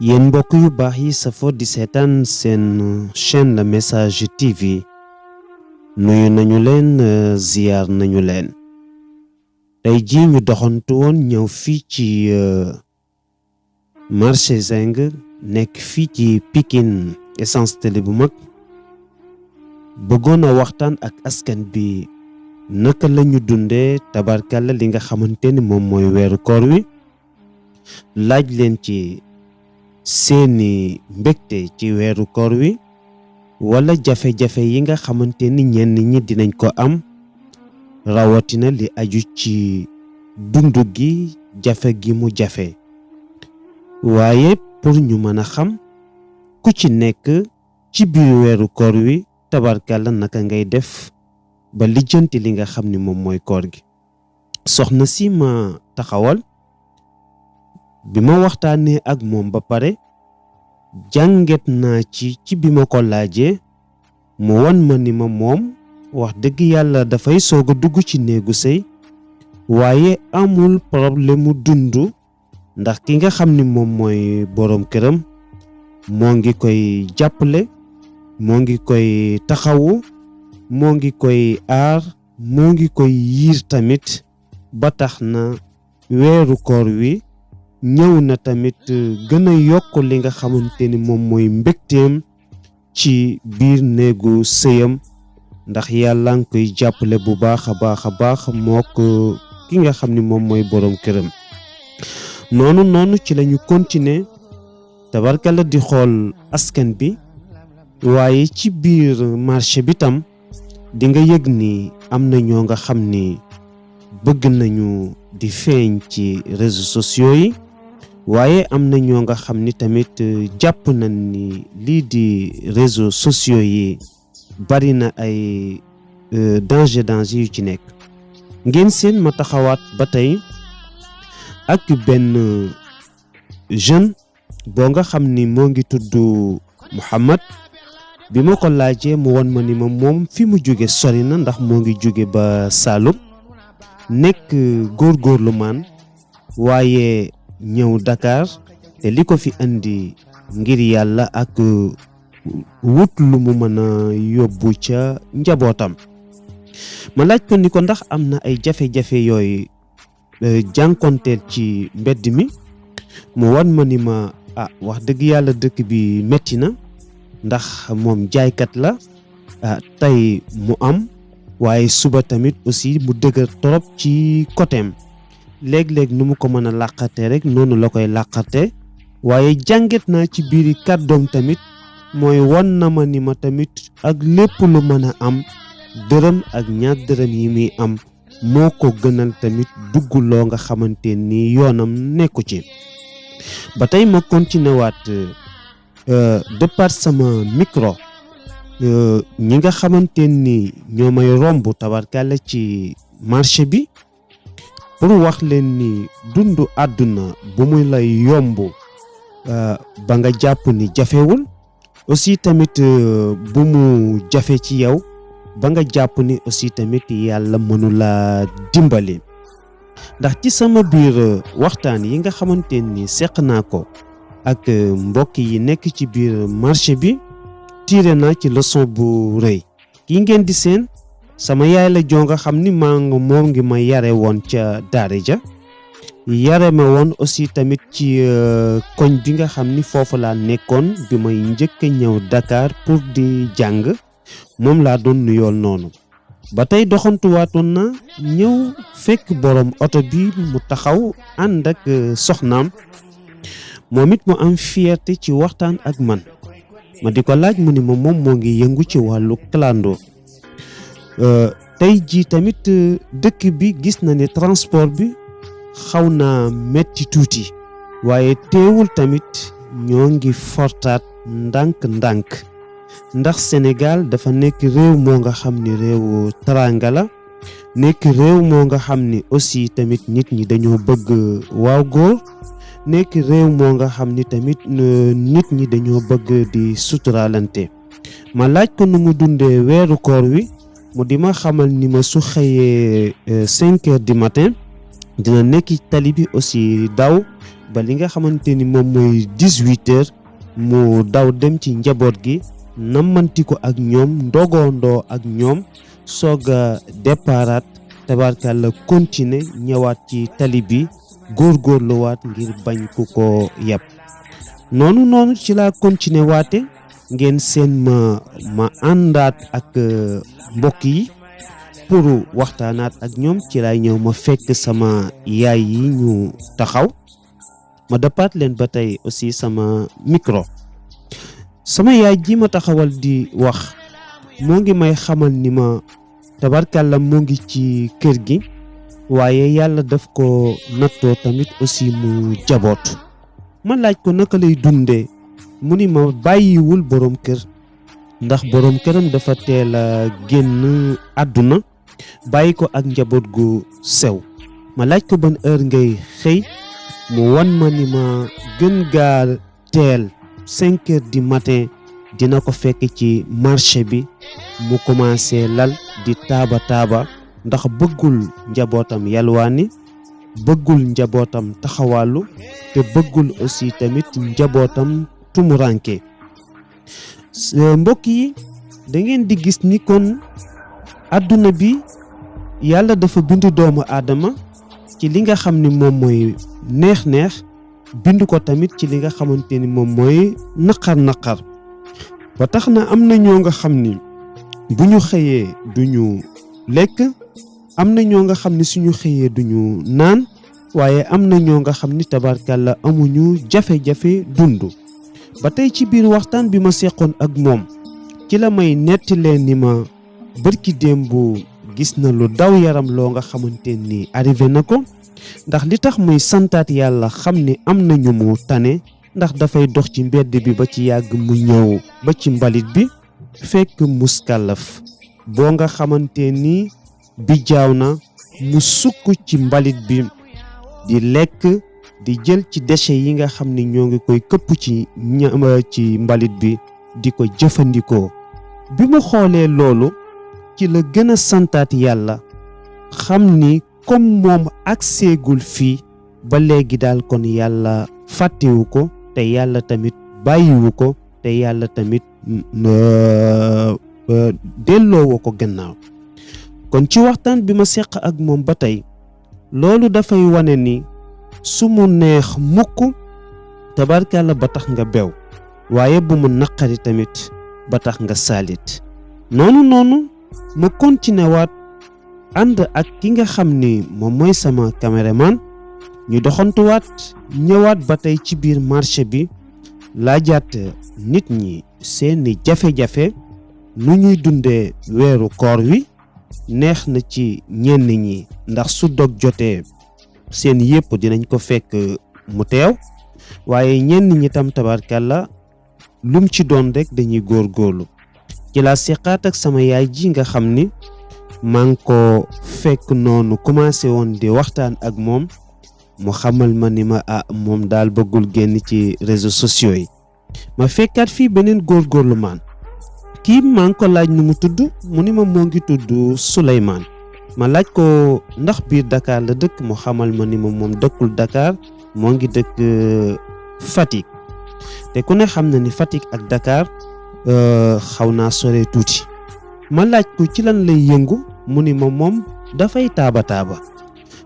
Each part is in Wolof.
yéen mbokk yu baax yi safo di seetaan seen chaîne La Message TV nuyu nañu leen ziyaar nañu leen tey ji ñu doxantu woon ñëw fii ci marché Zing nekk fii ci Pikine Essence Télé bu mag bëggoon a waxtaan ak askan bi naka lañu dundee tabarkalla li nga xamante ni moom mooy weeru koor wi laaj leen ci seeni mbégte ci weeru koor wi wala jafe-jafe yi nga xamante ni ñenn ñi dinañ ko am rawatina li aju ci dundu gi jafe gi mu jafe waaye pour ñu mën a xam ku ci nekk ci biir weeru koor wi tabarkalla naka ngay def ba lijjanti li nga xam ni moom mooy koor gi soxna si ma taxawal bi ma waxtaanee ak moom ba pare jànget naa ci bi ma ko laajee mu wan ma ni ma moom wax dëgg yàlla dafay soog a dugg ci néegu sëy waaye amul problème mu dund ndax ki nga xam ni moom mooy boroom këram moo ngi koy jàppale moo ngi koy taxawu moo ngi koy aar moo ngi koy yiir tamit ba tax na weeru koor wi ñëw na tamit gën a yokk li nga xamante ni moom mooy mbégteem ci biir néegu sëyam ndax yàlla ngi koy jàppale bu baax a baax mook ki nga xam ni moom mooy boroom këram noonu ci lañu continuer tabarkalla di xool askan bi waaye ci biir marché bi tam di nga yëg ni am na ñoo nga xam ni bëgg nañu di feeñ ci réseaux sociaux yi waaye am na ñoo nga xam ni tamit jàpp nañ ni lii di réseaux sociaux yi bari na ay danger yu ci nekk ngeen seen ma taxawaat ba tey ak benn jeune boo nga xam ni moo ngi tudd Mouhamad bi ma ko laajee mu won ma ni ma moom fi mu jóge sori na ndax moo ngi jóge ba Saloum nekk góorgóorlu maan waaye ñëw Dakar te li ko fi andi ngir yàlla ak wut lu mu mën a yóbbu ca njabootam ma laaj ko ni ko ndax am na ay jafe-jafe yooyu jànkonteel ci mbedd mi mu wan ma ni ma wax dëgg yàlla dëkk bi metti na ndax moom jaaykat la tey mu am waaye suba tamit aussi mu dëgër torop ci côtéem léeg-léeg nu mu ko mën a làqate rek noonu la koy làqate waaye jànget naa ci biiri kàddoom tamit mooy wan na ma ni ma tamit ak lépp lu mën a am dërëm ak ñaar dërëm yi muy am moo ko gënal tamit dugg loo nga xamante ni yoonam nekku ci ba tey ma continué waat de par sama micro ñi nga xamante ni ñoo may romb tabarkalla ci marché bi pour wax leen ni dundu àdduna bu muy lay yomb ba nga jàpp ni jafewul aussi tamit bu mu jafe ci yow ba nga jàpp ni aussi tamit yàlla mënu la dimbali ndax ci sama biir waxtaan yi nga xamante ni seq naa ko ak mbokk yi nekk ci biir marché bi tiré naa ci leçon bu rëy kii ngeen di seen sama yaay la joo nga xam ni moom ngi ma yare woon ca daara ja yare ma woon aussi tamit ci koñ bi nga xam ni foofu laa nekkoon bi may njëkk a ñëw Dakar pour di jàng moom laa doon nuyool noonu ba tey doxantuwaatoon na ñëw fekk borom oto bi mu taxaw ànd ak soxnaam moom it mu am fierté ci waxtaan ak man ma di ko laaj mu ni ma moom moo ngi yëngu ci wàllu clando tey jii tamit dëkk bi gis na ne transport bi xaw na metti tuuti waaye teewul tamit ñoo ngi fortaat ndànk ndax Sénégal dafa nekk réew moo nga xam ni réewu teraanga la nekk réew moo nga xam ni aussi tamit nit ñi dañoo bëgg waaw góor nekk réew moo nga xam ni tamit nit ñi dañoo bëgg di suturaalante ma laaj ko nu mu dundee weeru koor wi mu di ma xamal ni ma su xëyee 5 heures du matin dina nekk tali bi aussi daw ba li nga xamante ni moom mooy 18h mu daw dem ci njaboot gi nammanti ko ak ñoom ndogondoo ak ñoom soog a déparaat tabarkàlla continuer ñëwaat ci tali bi góorgóorluwaat ngir bañ ku ko yab noonu ci laa continuer waate ngeen seen ma àndaat ak mbokk yi pour waxtaanaat ak ñoom ci laay ñëw ma fekk sama yaay yi ñu taxaw ma dëppaat leen ba tey aussi sama micro sama yaay ji ma taxawal di wax moo ngi may xamal ni ma tabarkàlla moo ngi ci kër gi waaye yàlla daf ko nattoo tamit aussi mu jaboot ma laaj ko naka lay dundee mu ni ma bàyyiwul borom kër ndax borom këram dafa teel a génn àdduna bàyyi ko ak njaboot gu sew ma laaj ko ban heure ngay xëy mu wan ma ni ma gën gaa teel 5 heures du matin dina ko fekk ci marché bi mu commencé lal di taaba ndax bëggul njabootam yalwaani bëggul njabootam taxawaalu te bëggul aussi tamit njabootam tumuranke mbokk yi da ngeen di gis ni kon àdduna bi yàlla dafa bind doomu aadama ci li nga xam ni moom mooy neex-neex bind ko tamit ci li nga xamante ni moom mooy naqar ba tax na am na ñoo nga xam ni bu ñu xëyee duñu lekk am na ñoo nga xam ni suñu xëyee duñu naan waaye am na ñoo nga xam ni tabarkàlla amuñu jafe-jafe dund ba tey ci biir waxtaan bi ma seqoon ak moom ci la may netti leen ni ma bërki démb gis na lu daw yaram loo nga xamante ni arrivé na ko ndax li tax muy santaat yàlla xam ni am na ñu mu tane ndax dafay dox ci mbedd bi ba ci yàgg mu ñëw ba ci mbalit bi fekk muskalaf boo nga xamante ni bi jaaw na mu sukk ci mbalit bi di lekk di jël ci déchets yi nga xam ni ñoo ngi koy këpp ci mbalit bi di ko jëfandikoo bi mu xoolee loolu ci la gën a santaat yàlla xam ni comme moom ak seegul fii ba léegi daal kon yàlla fàttewu ko te yàlla tamit bàyyiwu ko te yàlla tamit delloowu ko gannaaw kon ci waxtaan bi ma seq ak moom ba tey loolu dafay wane ni su mu neex mukk tabarkàlla ba tax nga bew waaye bu mu naqari tamit ba tax nga saalit noonu ma continuer waat ànd ak ki nga xam ni moom mooy sama caméraman ñu doxantuwaat ñëwaat ba tey ci biir marché bi laajaat nit ñi seeni jafe-jafe nu ñuy dundee weeru koor wi neex na ci ñenn ñi ndax su dog jotee seen yépp dinañ ko fekk mu teew waaye ñenn ñi tam tabarkàlla lum ci doon rek dañuy góorgóorlu ci laa seqaat ak sama yaay ji nga xam ni maa ngi ko fekk noonu commencé woon di waxtaan ak moom mu xamal ma ni ma moom daal bëggul génn ci réseaux sociaux yi ma fekkaat fii beneen góorgóorlu maan kii maa ngi ko laaj nu mu tudd mu ni ma moo ngi tudd Souleymane ma laaj ko ndax biir Dakar la dëkk mu xamal ma ni ma moom dëkkul Dakar moo ngi dëkk Fatick te ku ne xam na ni Fatick ak Dakar xaw naa sore tuuti ma laaj ko ci lan lay yëngu mu ni ma moom dafay taaba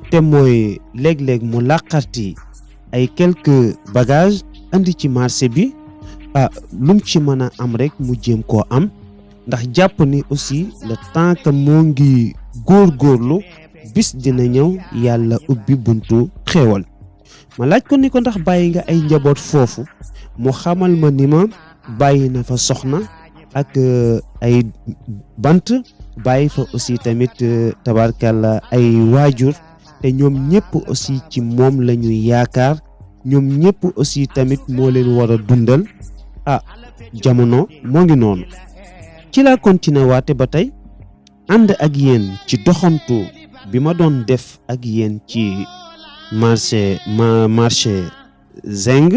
te mooy léeg-léeg mu làqarti ay quelques bagages andi ci marché bi lum ci mën a am rek mu jéem koo am ndax jàpp ni aussi le temps que moo ngi góorgóorlu bis dina ñëw yàlla ubbi buntu xéewal ma laaj ko ni ko ndax bàyyi nga ay njaboot foofu mu xamal ma ni ma bàyyi na fa soxna ak ay bant bàyyi fa aussi tamit tabarkalla ay waajur te ñoom ñëpp aussi ci moom la ñu yaakaar ñoom ñëpp aussi tamit moo leen war a dundal jamono moo ngi noonu ci la continuer waate ba tey ànd ak yéen ci doxantu bi ma doon def ak yéen ci marché Zing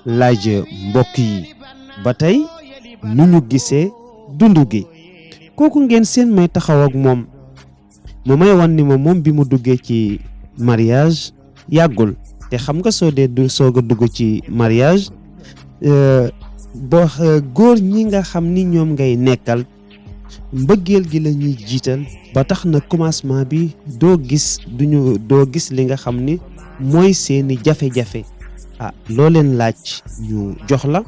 laaj mbokk yi ba tey nu ñu gisee dund gi kooku ngeen seen may taxaw ak moom mu may wan ni ma moom bi mu duggee ci mariage yàggul te xam nga soo dee du soog a dugg ci mariage boo góor ñi nga xam ni ñoom ngay nekkal mbëggeel gi la ñuy jiital ba tax na commencement bi doo gis li nga xam ni mooy seeni jafe-jafe loo leen laaj ñu jox la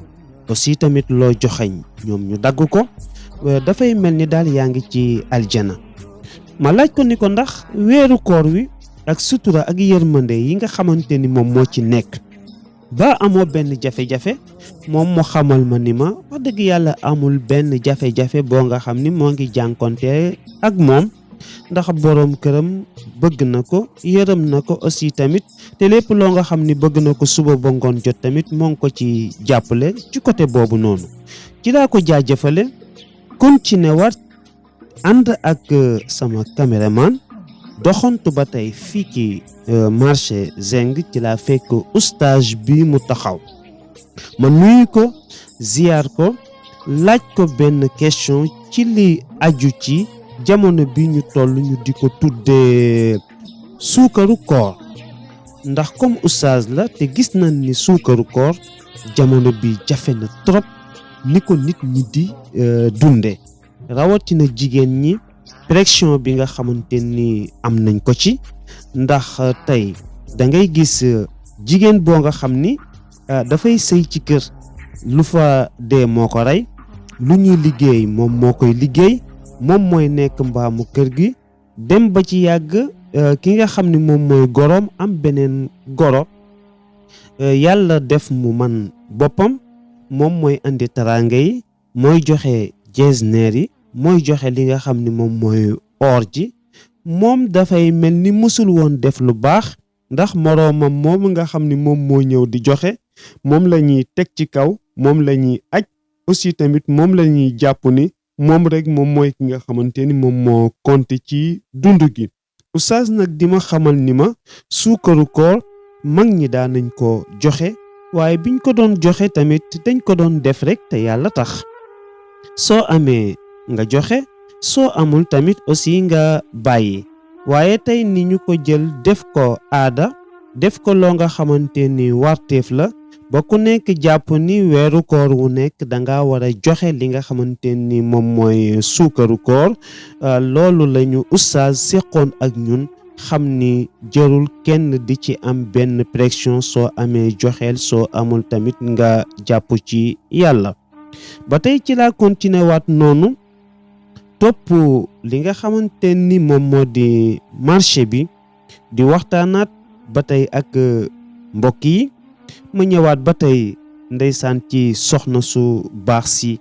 aussi tamit loo joxañ ñoom ñu dagg ko dafay mel ni daal yaa ngi ci aljana ma laaj ko ni ko ndax weeru koor wi ak sutura ak yërmande yi nga xamante ni moom moo ci nekk ba amoo benn jafe-jafe moom mu xamal ma ni ma wax dëgg yàlla amul benn jafe-jafe boo nga xam ni moo ngi jànkonte ak moom ndax boroom këram bëgg na ko yërëm na ko aussi tamit te lépp loo nga xam ni bëgg na ko suba ba ngoon jot tamit moo ngi ko ci jàppale ci côté boobu noonu ci laa ko jaajëfale continuer waat ànd ak sama caméraman doxantu ba tey fii ci marché Zeng ci laa fekk oustaz bi mu taxaw ma nuyu ko ziyaar ko laaj ko benn question ci li aju ci jamono bi ñu toll ñu di ko tuddee suukaru koor ndax comme oustaz la te gis nañ ni suukaru koor jamono bi jafe na trop ni ko nit ñi di dunde rawatina jigéen ñi pression bi nga xamante ni am nañ ko ci ndax tey da ngay gis jigéen boo nga xam ni dafay sëy ci kër lu fa dee moo ko rey lu ñuy liggéey moom moo koy liggéey moom mooy nekk mbaamu kër gi dem ba ci yàgg ki nga xam ni moom mooy goroom am beneen goro yàlla def mu man boppam moom mooy andi taraanga yi mooy joxe jesneer yi mooy joxe li nga xam ni moom mooy or ji moom dafay mel ni musul woon def lu baax ndax moroomam moom nga xam ni moom moo ñëw di joxe moom la ñuy teg ci kaw moom la ñuy aj aussi tamit moom la ñuy jàpp ni moom rek moom mooy ki nga xamante ni moom moo compté ci dund gi oustaz nag di ma xamal ni ma suukaru koor mag ñi daan nañ ko joxe waaye biñ ko doon joxe tamit dañ ko doon def rek te yàlla tax soo amee nga joxe soo amul tamit aussi nga bàyyi waaye tey ni ñu ko jël def ko aada def ko loo nga xamante ni warteef la ba ku nekk jàpp ni weeru koor wu nekk danga war a joxe li nga xamante ni moom mooy suukaru koor loolu lañu oustaz seqoon ak ñun xam ni jërul kenn di ci am benn pression soo amee joxeel soo amul tamit nga jàpp ci yàlla ba tey ci laa continuer waat noonu topp li nga xamante ni moom moo di marché bi di waxtaanaat ba tey ak mbokk yi ma ñëwaat ba tey ndeysaan ci soxna su baax si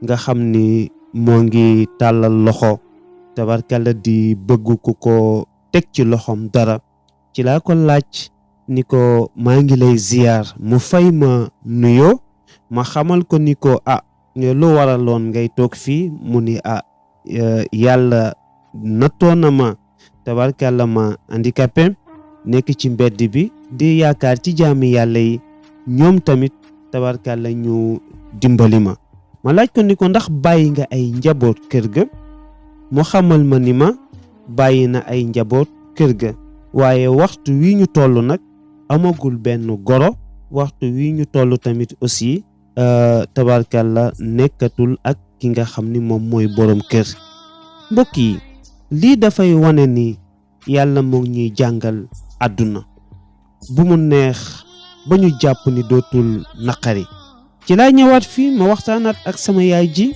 nga xam ni moo ngi tàllal loxo tabarkalla di bëgg ku ko teg ci loxom dara ci laa ko laaj ni ko maa ngi lay ziyaar mu fay ma nuyoo ma xamal ko ni ko lu waraloon ngay toog fii mu ni yàlla nattoon na ma tabarkalla ma handicapé nekk ci mbedd bi di yaakaar ci jaami yàlla yi ñoom tamit tabarkalla ñu dimbali ma laaj ko ni ko ndax bàyyi nga ay njaboot kër ga mu xamal ma ni ma bàyyi na ay njaboot kër ga waaye waxtu wi ñu toll nag amagul benn goro waxtu wi ñu toll tamit aussi tabarkalla nekkatul ak ki nga xam ni moom mooy borom kër mbokk yi lii dafay wane ni yàlla moo ñuy jàngal àdduna bu mu neex ba ñu jàpp ni dootul naqari ci laa ñëwaat fii ma waxtaanaat ak sama yaay ji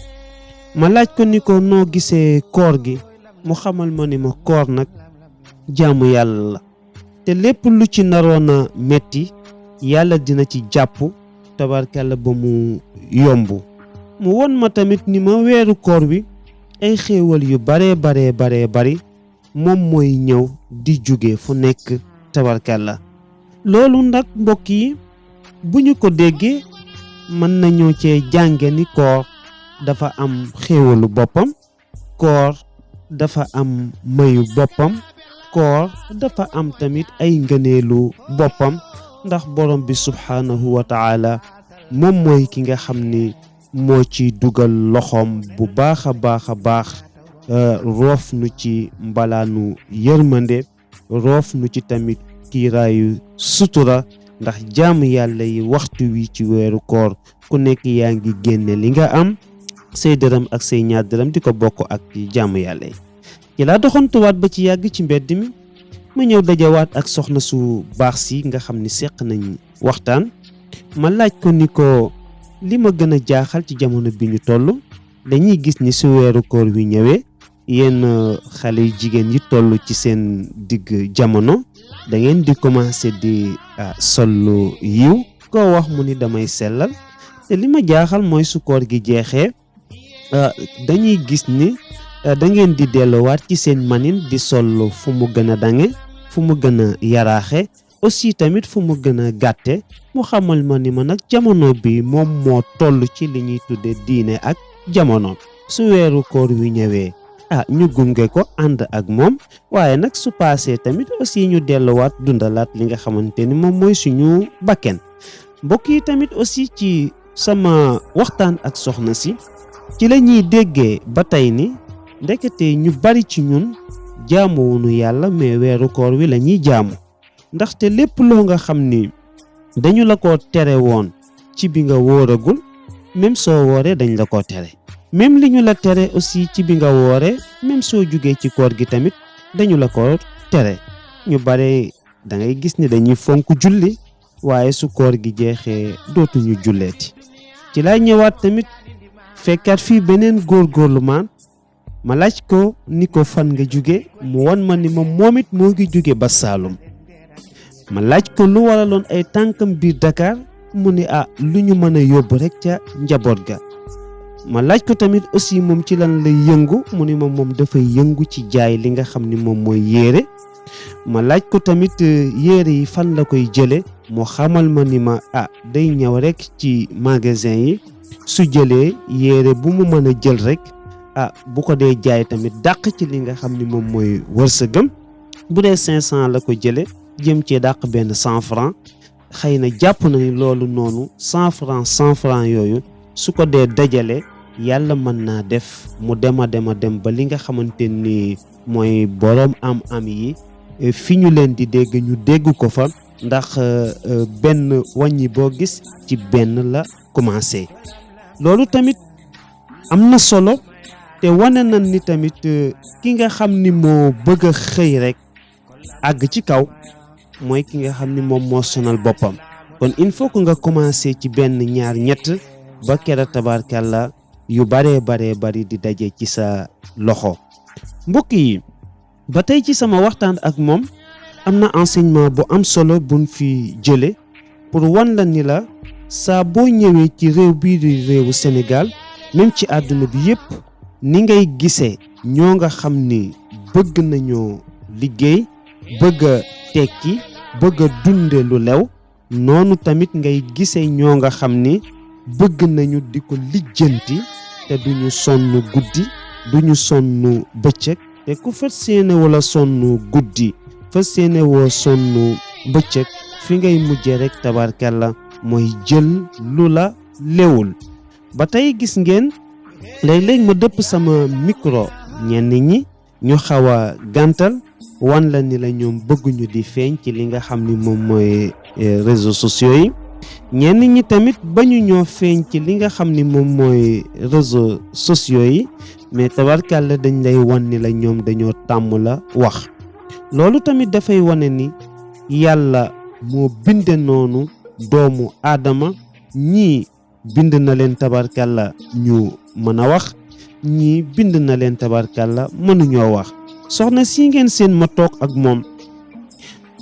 ma laaj ko ni ko noo gisee koor gi mu xamal ma ni ma koor nag jaamu yàlla la te lépp lu ci naroon a metti yàlla dina ci jàpp tabarkalla ba mu yomb mu won ma tamit ni ma weeru koor wi ay xéewal yu bari moom mooy ñëw di jóge fu nekk tabarkalla loolu nag mbokk yi bu ñu ko déggee mën nañoo cee jànge ni koor dafa am xéewalu boppam koor dafa am mayu boppam koor dafa am tamit ay ngëneelu boppam ndax borom bi subhaanahu wa taala moom mooy ki nga xam ni moo ci dugal loxoom bu baax a baax roof nu ci mbalaanu yërmande roof nu ci tamit kiiraayu sutura ndax jaamu yàlla yi waxtu wi ci weeru koor ku nekk yaa ngi génne li nga am say dërëm ak say ñaar dërëm di ko bokk ak jaamu yàlla yi ci laa doxantuwaat ba ci yàgg ci mbedd mi ma ñëw dajawaat ak soxna su baax si nga xam ni seq nañ waxtaan ma laaj ko ni ko li ma gën a jaaxal ci jamono bi ñu toll dañuy gis ni su weeru koor wi ñëwee yéen xale yu jigéen yi toll ci seen digg jamono da ngeen di commencer di sol lu yiw koo wax mu ni damay sellal te li ma jaaxal mooy su koor gi jeexee dañuy gis ni da ngeen di delluwaat ci seen manin di sol fu mu gën a dange fu mu gën a yaraaxe aussi tamit fu mu gën a gàtte mu xamal ma ni ma nag jamono bi moom moo toll ci li ñuy tudde diine ak jamono su weeru koor wi ñëwee ñu gunge ko ànd ak moom waaye nag su paasee tamit aussi ñu delluwaat dundalaat li nga xamante ni moom mooy suñu bakken mbokk yi tamit aussi ci sama waxtaan ak soxna si ci la ñuy déggee ba tey ni ndekete ñu bari ci ñun jaamuwunu yàlla mais weeru koor wi la ñuy jaamu ndaxte lépp loo nga xam ni dañu la ko tere woon ci bi nga wóoragul même soo wooree dañ la ko tere même li ñu la tere aussi ci bi nga wooree même soo jugee ci koor gi tamit dañu la ko tere ñu bare da ngay gis ni dañuy fonk julli waaye su koor gi jeexee dootuñu julleeti ci lay ñëwaat tamit fekkaat fii beneen góorgóorlu ma laaj ko ni ko fan nga jóge mu won ma ni moom it moo ngi jóge ba Saalum ma laaj ko lu waraloon ay tànkam biir Dakar mu ni lu ñu mën a yóbbu rek ca njaboot ga ma laaj ko tamit aussi moom ci lan lay yëngu mu ni moom dafay yëngu ci jaay li nga xam ni moom mooy yére ma laaj ko tamit yére yi fan la koy jële mu xamal ma ni ma day ñëw rek ci magasin yi su jëlee yére bu mu mën a jël rek bu ko dee jaay tamit dàq ci li nga xam ni moom mooy wërsëgam bu dee 500 la ko jële jëm cee dàq benn 100 francs xëy na jàpp na ni loolu noonu 100 francs yooyu su ko dee dajale yàlla mën naa def mu dem ba li nga xamante ni mooy boroom am yi fi ñu leen di dégg ñu dégg ko fa ndax benn wàññi boo gis ci benn la commencé loolu tamit am na solo te wane na ni tamit ki nga xam ni moo bëgg a xëy rek àgg ci kaw mooy ki nga xam ni moom moo sonal boppam kon il faut que nga commencé ci benn ñaar ñett ba kera tabarkàlla yu bari di daje ci sa loxo mbokk yi ba tey ci sama waxtaan ak moom am na enseignement bu am solo buñ fi jële pour wan la ni la saa boo ñëwee ci réew bii di réewu Sénégal même ci àdduna bi yépp ni ngay gisee ñoo nga xam ni bëgg nañoo liggéey bëgg a tekki bëgg a dunde lu lew noonu tamit ngay gisee ñoo nga xam ni bëgg nañu di ko lijjanti te duñu sonn guddi duñu sonn bëccëg te ku fas yéene wala sonn guddi fas yéene woo sonn bëccëg fi ngay mujjee rek tabarkalla mooy jël lu la lewul ba tey gis ngeen léeg-léeg ma dëpp sama micro ñenn ñi ñu xaw a gàntal wan la ni la ñoom bëgguñu di feeñ ci li nga xam ni moom mooy réseaux sociaux yi ñenn ñi tamit bañu ñoo feeñ ci li nga xam ni moom mooy réseaux sociaux yi mais tabarkàlla dañ lay wan ni la ñoom dañoo tàmm la wax loolu tamit dafay wane ni yàlla moo binde noonu doomu aadama ñii bind na leen tabarkàlla ñu mën a wax ñii bind na leen tabarkàlla mënuñoo wax soxna si ngeen seen ma toog ak moom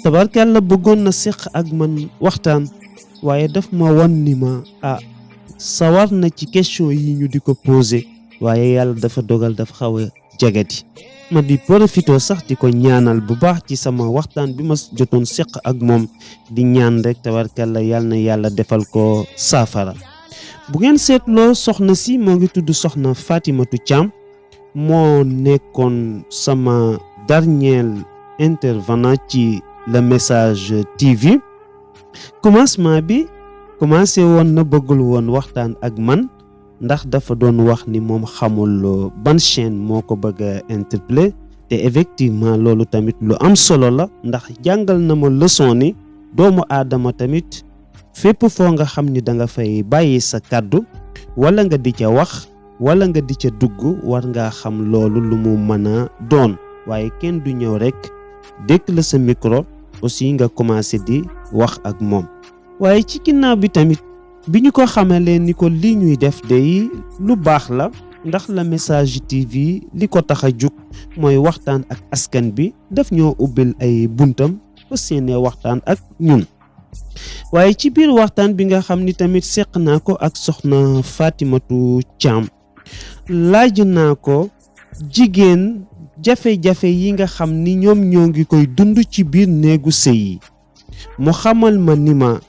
tabarkàlla bëggoon na séq ak man waxtaan waaye daf ma wan ni ma sawar na ci question yi ñu di ko poser waaye yàlla dafa dogal dafa xaw a jagati ma di profito sax di ko ñaanal bu baax ci sama waxtaan bi ma jotoon séq ak moom di ñaan rek tabarkàlla yàlla na yàlla defal ko saafara bu ngeen seetloo soxna si moo ngi tudd soxna Fatimatu Thiam moo nekkoon sama dernier intervenant ci le message TV commencement bi commencé woon na bëggul woon waxtaan ak man ndax dafa doon wax ni moom xamul ban chaîne moo ko bëgg a interpellé te effectivement loolu tamit lu am solo la ndax jàngal na ma leçon ni doomu aadama tamit fépp foo nga xam ni da nga fay bàyyi sa kàddu wala nga di ca wax wala nga di ca dugg war ngaa xam loolu lu mu mën a doon waaye kenn du ñëw rek dékk la sa micro aussi nga commencé di wax ak moom. waaye ci ginnaaw bi tamit bi ñu ko xamalee ni ko lii ñuy def day lu baax la ndax La Message TV li ko tax a jug mooy waxtaan ak askan bi daf ñoo ubbil ay buntam ba seenee waxtaan ak ñun. waaye ci biir waxtaan bi nga xam ni tamit seq naa ko ak soxna Fatimatu Thiam laaj naa ko jigéen jafe-jafe yi nga xam ni ñoom ñoo ngi koy dund ci biir néegu sëy yi mu xamal ma ni ma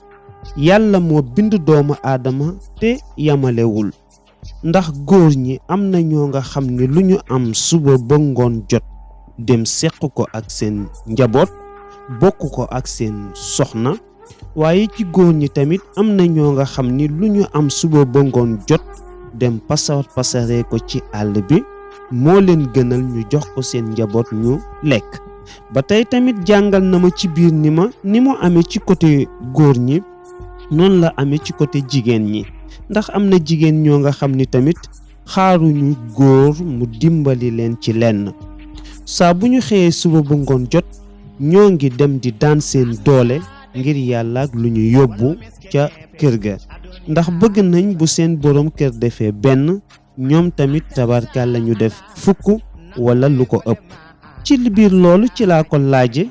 yàlla moo bind doomu aadama te yamalewul ndax góor ñi am na ñoo nga xam ni lu ñu am suba ba ngoon jot dem seq ko ak seen njaboot bokk ko ak seen soxna waaye ci góor ñi tamit am na ñoo nga xam ni lu ñu am suba ba ngoon jot dem pasaree ko ci àll bi moo leen gënal ñu jox ko seen njaboot ñu lekk. ba tey tamit jàngal na ma ci biir ni mu amee ci côté góor ñi noonu la amee ci côté jigéen ñi ndax am na jigéen ñoo nga xam ni tamit xaaruñu góor mu dimbali leen ci lenn saa bu ñu xëyee suba ba ngoon jot ñoo ngi dem di daan seen doole ngir yàlla ak lu ñu yóbbu ca kër ga ndax bëgg nañ bu seen borom kër defee benn ñoom tamit tabarkaal la ñu def fukk wala lu ko ëpp. ci biir loolu ci laa ko laaje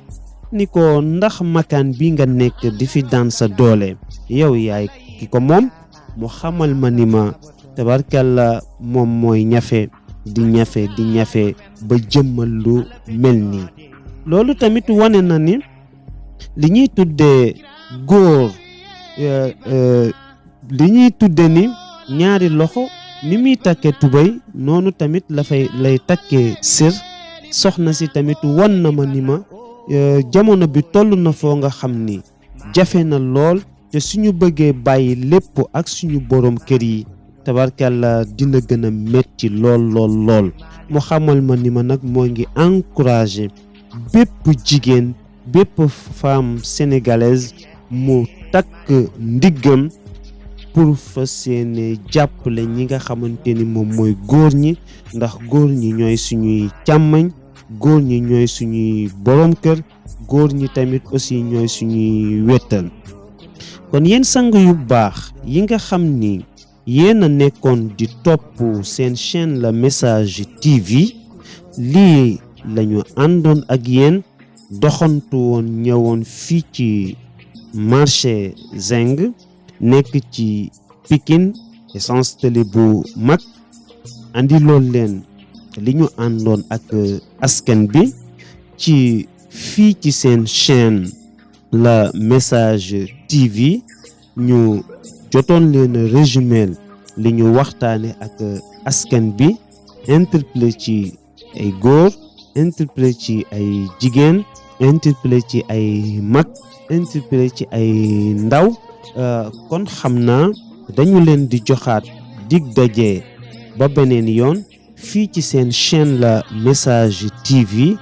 ni ko ndax makaan bi nga nekk di fi daan sa doole yow yaay ki ko moom mu xamal ma ni ma tabarkaal la moom mooy ñafe di ñafe ba jëmmal lu mel nii. loolu tamit wane na ni li ñuy tuddee góor li ñuy tudde ni ñaari loxo ni muy takkee tubéy noonu tamit lay takkee sër soxna si tamit wan na ma ni ma jamono bi toll na foo nga xam ni jafe na lool te suñu bëggee bàyyi lépp ak suñu borom kër yi tabarkalla dina gën a metti lool mu xamal ma ni ma nag moo ngi encouragé bépp jigéen bépp femme sénégalaise mu takk ndiggam pour fas yéene jàppale ñi nga xamante ni moom mooy góor ñi ndax góor ñi ñooy suñuy càmmañ góor ñi ñooy suñuy borom kër góor ñi tamit aussi ñooy suñuy wettal. kon yéen sang yu baax yi nga xam ni yéen a nekkoon di topp seen chaîne La Message TV lii lañu àndoon ak yéen doxantu woon ñëwoon fii ci marché Zing nekk ci Pikine essence télé bu mag andi lool leen li ñu àndoon ak askan bi ci fii ci seen chaîne La Message TV ñu jotoon leen résumé li ñu waxtaane ak askan bi interpellé ci ay góor interpellé ci ay jigéen interpellé ci ay mag interpellé ci ay ndaw kon xam naa dañu leen di joxaat dig daje ba beneen yoon fii ci seen chaîne La Message TV